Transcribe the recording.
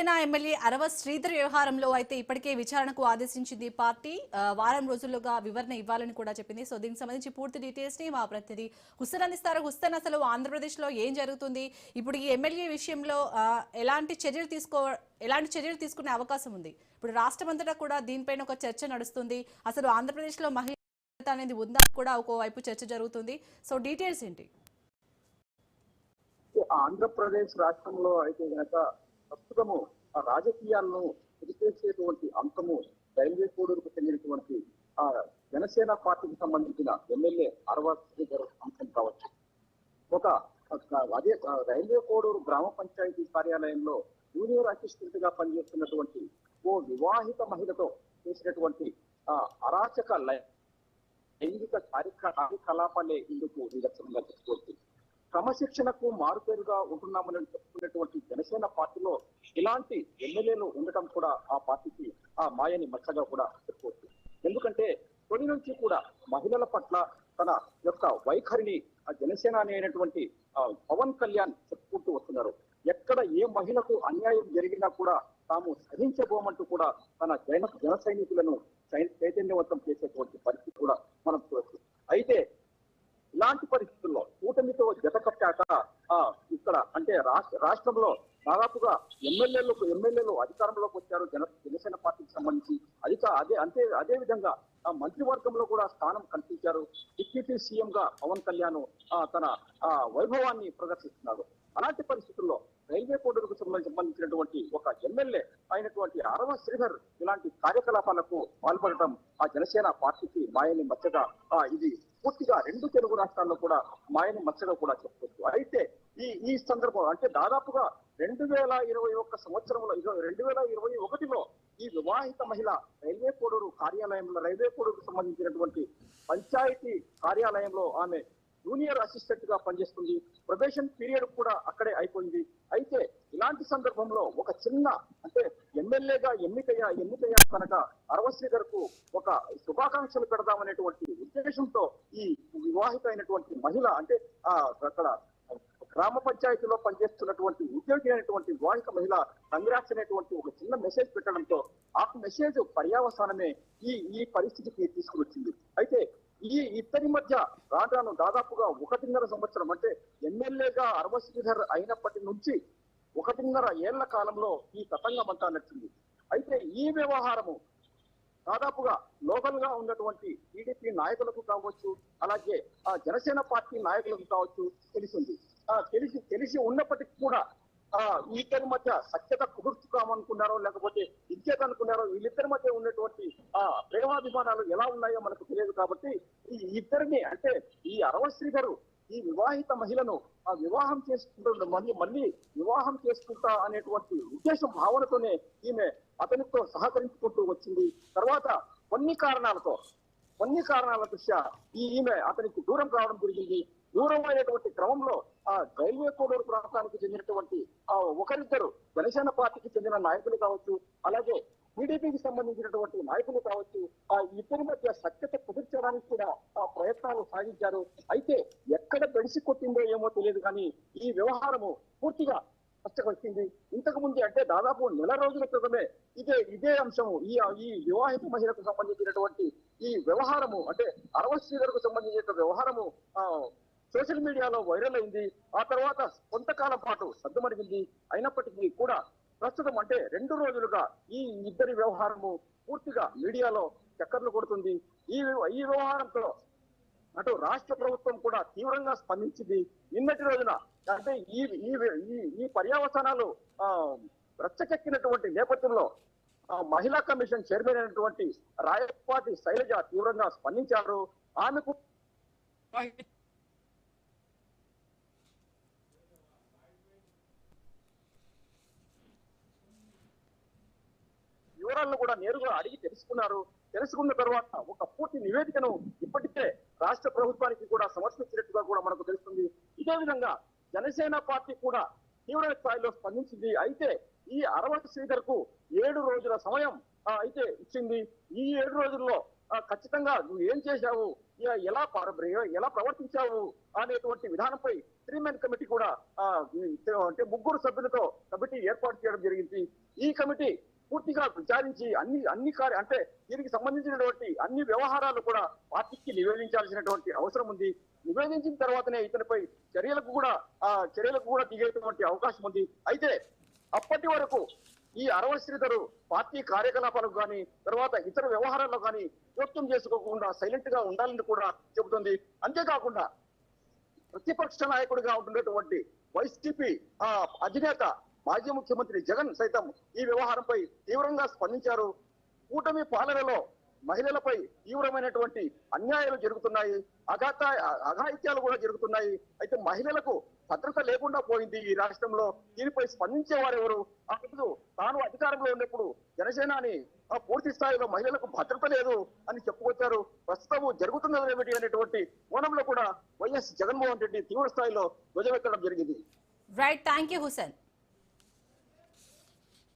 Janasena MLA అరవ శ్రీధర్ వ్యవహారంలో అయితే ఇప్పటికే విచారణకు ఆదేశించింది పార్టీ. వారం రోజులుగా వివరణ ఇవ్వాలని కూడా చెప్పింది. సో దీనికి సంబంధించి పూర్తి డీటెయిల్స్ ని మా ప్రతినిధి హుస్సేన్ అందిస్తారు. హుస్సేన్, అసలు ఆంధ్రప్రదేశ్ లో ఏం జరుగుతుంది? ఇప్పుడు ఈ ఎమ్మెల్యే విషయంలో ఎలాంటి చర్యలు తీసుకునే అవకాశం ఉంది? ఇప్పుడు రాష్ట్రమంతటా కూడా దీనిపైన ఒక చర్చ నడుస్తుంది. అసలు ఆంధ్రప్రదేశ్ లో మహిళ అనేది ఉందా కూడా ఒకవైపు చర్చ జరుగుతుంది. సో డీటెయిల్స్ ఏంటి? ఆంధ్రప్రదేశ్ రాష్ట్రంలో అయితే గనక ప్రస్తుతము ఆ రాజకీయాలను ఎదిపేసేటువంటి అంశము రైల్వే కోడూరుకు చెందినటువంటి ఆ జనసేన పార్టీకి సంబంధించిన ఎమ్మెల్యే అరవ శ్రీధర్ అంశం కావచ్చు. అదే రైల్వే కోడూరు గ్రామ పంచాయతీ కార్యాలయంలో జూనియర్ అసిస్టెంట్ గా పనిచేస్తున్నటువంటి ఓ వివాహిత మహిళతో చేసినటువంటి అరాచక లైంగిక కార్యకలాపాలే ఇందుకు నిదర్శనంగా చెప్పుకోవచ్చు. క్రమశిక్షణకు మారుపేరుగా ఉంటున్నామని చెప్పుకున్నటువంటి జనసేన పార్టీలో ఇలాంటి ఎమ్మెల్యేలు ఉండటం కూడా ఆ పార్టీకి ఆ మాయని మచ్చగా కూడా చెప్పుకోవచ్చు. ఎందుకంటే తొలి నుంచి కూడా మహిళల పట్ల తన యొక్క వైఖరిని ఆ జనసేన అనేటువంటి పవన్ కళ్యాణ్ చెప్పుకుంటూ వస్తున్నారు. ఎక్కడ ఏ మహిళకు అన్యాయం జరిగినా కూడా తాము సహించబోమంటూ కూడా తన జన సైనికులను చైతన్యవంతం చేసేటువంటి పరిస్థితి కూడా మనం చూడవచ్చు. అయితే ఇలాంటి పరిస్థితుల్లో కూటమితో జత కట్టాక ఇక్కడ అంటే రాష్ట్రంలో దాదాపుగా ఎమ్మెల్యేలు అధికారంలోకి వచ్చారు జనసేన పార్టీకి సంబంధించి. అదే విధంగా మంత్రివర్గంలో కూడా స్థానం కల్పించారు. డిప్యూటీ సీఎం గా పవన్ కళ్యాణ్ తన వైభవాన్ని ప్రదర్శిస్తున్నారు. అలాంటి పరిస్థితుల్లో రైల్వే కోడూరుకు సంబంధించినటువంటి ఒక ఎమ్మెల్యే అయినటువంటి అరవ శ్రీధర్ ఇలాంటి కార్యకలాపాలకు పాల్పడటం ఆ జనసేన పార్టీకి మాయని మచ్చగా ఇది పూర్తిగా రెండు తెలుగు రాష్ట్రాల్లో కూడా మాయని మచ్చగా కూడా చెప్పుకోవచ్చు. అయితే ఈ సందర్భం అంటే దాదాపుగా 2021 సంవత్సరంలో 2021లో ఈ వివాహిత మహిళ రైల్వే కోడూరుకు సంబంధించినటువంటి పంచాయతీ కార్యాలయంలో ఆమె జూనియర్ అసిస్టెంట్ గా పనిచేస్తుంది. ప్రొబేషన్ పీరియడ్ కూడా అక్కడే అయిపోయింది. అయితే ఇలాంటి సందర్భంలో ఒక చిన్న అంటే ఎమ్మెల్యేగా ఎన్నికయ్యా కనుక అరవ శ్రీధర్ కు ఒక శుభాకాంక్షలు పెడదామనేటువంటి ఉద్దేశంతో ఈ వివాహిత అయినటువంటి మహిళ అంటే అక్కడ గ్రామ పంచాయతీలో పనిచేస్తున్నటువంటి ఉద్యోగి అయినటువంటి వివాహిత మహిళ కంగ్రాట్స్ అనేటువంటి ఒక చిన్న మెసేజ్ పెట్టడంతో ఆ మెసేజ్ పర్యావసానమే ఈ పరిస్థితికి తీసుకువచ్చింది. అయితే ఈ ఇద్దరి మధ్య రాను దాదాపుగా 1.5 సంవత్సరం అంటే ఎమ్మెల్యేగా అరవ శ్రీధర్ అయినప్పటి నుంచి 1.5 ఏళ్ల కాలంలో ఈ తతంగం అంతా నచ్చింది. అయితే ఈ వ్యవహారము దాదాపుగా లోకల్ గా ఉన్నటువంటి టీడీపీ నాయకులకు కావచ్చు, అలాగే ఆ జనసేన పార్టీ నాయకులకు కావచ్చు తెలిసింది. తెలిసి ఉన్నప్పటికీ కూడా ఇద్దరి మధ్య సఖ్యత కుదుర్చుకోమనుకున్నారో లేకపోతే ఇచ్చేదనుకున్నారో వీళ్ళిద్దరి మధ్య ఉన్నటువంటి ప్రేమాభిమానాలు ఎలా ఉన్నాయో మనకు తెలియదు. కాబట్టి ఈ ఇద్దరిని అంటే ఈ అరవ శ్రీధర్ ఈ వివాహిత మహిళను వివాహం మళ్ళీ వివాహం చేసుకుంటా అనేటువంటి ఉద్దేశం భావనతోనే ఈమె అతనితో సహకరించుకుంటూ వచ్చింది. తర్వాత కొన్ని కారణాల దృష్ట్యా ఈమె అతనికి దూరం కావడం జరిగింది. దూరం అయినటువంటి క్రమంలో ఆ రైల్వే కోడూరు ప్రాంతానికి చెందినటువంటి ఒకరిద్దరు జనసేన పార్టీకి చెందిన నాయకులు కావచ్చు, అలాగే టీడీపీకి సంబంధించినటువంటి నాయకులు కావచ్చు, ఆ ఇద్దరి మధ్య సఖ్యత కుదిర్చడానికి కూడా ప్రయత్నాలు సాగించారు. అయితే ఎక్కడ బెడిసి కొట్టిందో ఏమో తెలియదు కానీ ఈ వ్యవహారము పూర్తిగా వచ్చింది. ఇంతకు ముందే అంటే దాదాపు నెల రోజుల క్రితమే ఇదే అంశము ఈ వివాహిత మహిళకు సంబంధించినటువంటి ఈ వ్యవహారము అంటే అరవ శ్రీధర్ కు సంబంధించిన వ్యవహారము సోషల్ మీడియాలో వైరల్ అయింది. ఆ తర్వాత కొంతకాలం పాటు సద్దుమణిగింది. అయినప్పటికీ కూడా ప్రస్తుతం అంటే 2 రోజులుగా ఈ ఇద్దరి వ్యవహారము పూర్తిగా మీడియాలో చక్కర్లు కొడుతుంది. ఈ వ్యవహారంతో అటు రాష్ట్ర ప్రభుత్వం కూడా తీవ్రంగా స్పందించింది. నిన్నటి రోజున అంటే ఈ పర్యావసానాలు రచ్చకెక్కినటువంటి నేపథ్యంలో మహిళా కమిషన్ చైర్మన్ అయినటువంటి రాయపాటి శైలజ తీవ్రంగా స్పందించారు. ఆమెకు వివరాలను కూడా నేరుగా అడిగి తెలుసుకున్న తర్వాత ఒక పూర్తి నివేదికను ఇప్పటికే రాష్ట్ర ప్రభుత్వానికి కూడా సమర్పించినట్టుగా కూడా మనకు తెలుస్తుంది. ఇదే విధంగా జనసేన పార్టీ కూడా తీవ్ర స్థాయిలో స్పందించింది. అయితే ఈ అరవ శ్రీధర్ కు 7 రోజుల సమయం అయితే ఇచ్చింది. ఈ 7 రోజుల్లో ఖచ్చితంగా నువ్వు ఏం చేశావు, ఎలా ఎలా ప్రవర్తించావు అనేటువంటి విధానంపై 3 మెన్ కమిటీ కూడా అంటే 3 సభ్యులతో కమిటీ ఏర్పాటు చేయడం జరిగింది. ఈ కమిటీ పూర్తిగా విచారించి అంటే దీనికి సంబంధించినటువంటి అన్ని వ్యవహారాలు కూడా పార్టీకి నివేదించాల్సినటువంటి అవసరం ఉంది. నివేదించిన తర్వాతనే ఇతనిపై చర్యలకు కూడా దిగేటువంటి అవకాశం ఉంది. అయితే అప్పటి వరకు ఈ అరవ శ్రీధరు పార్టీ కార్యకలాపాలకు కానీ తర్వాత ఇతర వ్యవహారాల్లో కానీ జోక్యం చేసుకోకుండా సైలెంట్ గా ఉండాలని కూడా చెబుతుంది. అంతేకాకుండా ప్రతిపక్ష నాయకుడిగా ఉంటున్నటువంటి వైసీపీ అధినేత మాజీ ముఖ్యమంత్రి జగన్ సైతం ఈ వ్యవహారంపై తీవ్రంగా స్పందించారు. కూటమి పాలనలో మహిళలపై తీవ్రమైనటువంటి అన్యాయాలు జరుగుతున్నాయి, అఘాయిత్యాలు కూడా జరుగుతున్నాయి. అయితే మహిళలకు భద్రత లేకుండా పోయింది ఈ రాష్ట్రంలో. దీనిపై స్పందించేవారెవరు? ఆ రోజు తాను అధికారంలో ఉన్నప్పుడు జనసేనాని పూర్తి స్థాయిలో మహిళలకు భద్రత లేదు అని చెప్పుకొచ్చారు. ప్రస్తుతం జరుగుతున్నది ఏమిటి అనేటువంటి కోణంలో కూడా వైఎస్ జగన్మోహన్ రెడ్డి తీవ్ర స్థాయిలో ధ్వజమెత్తడం జరిగింది. Right, thank you Hussain.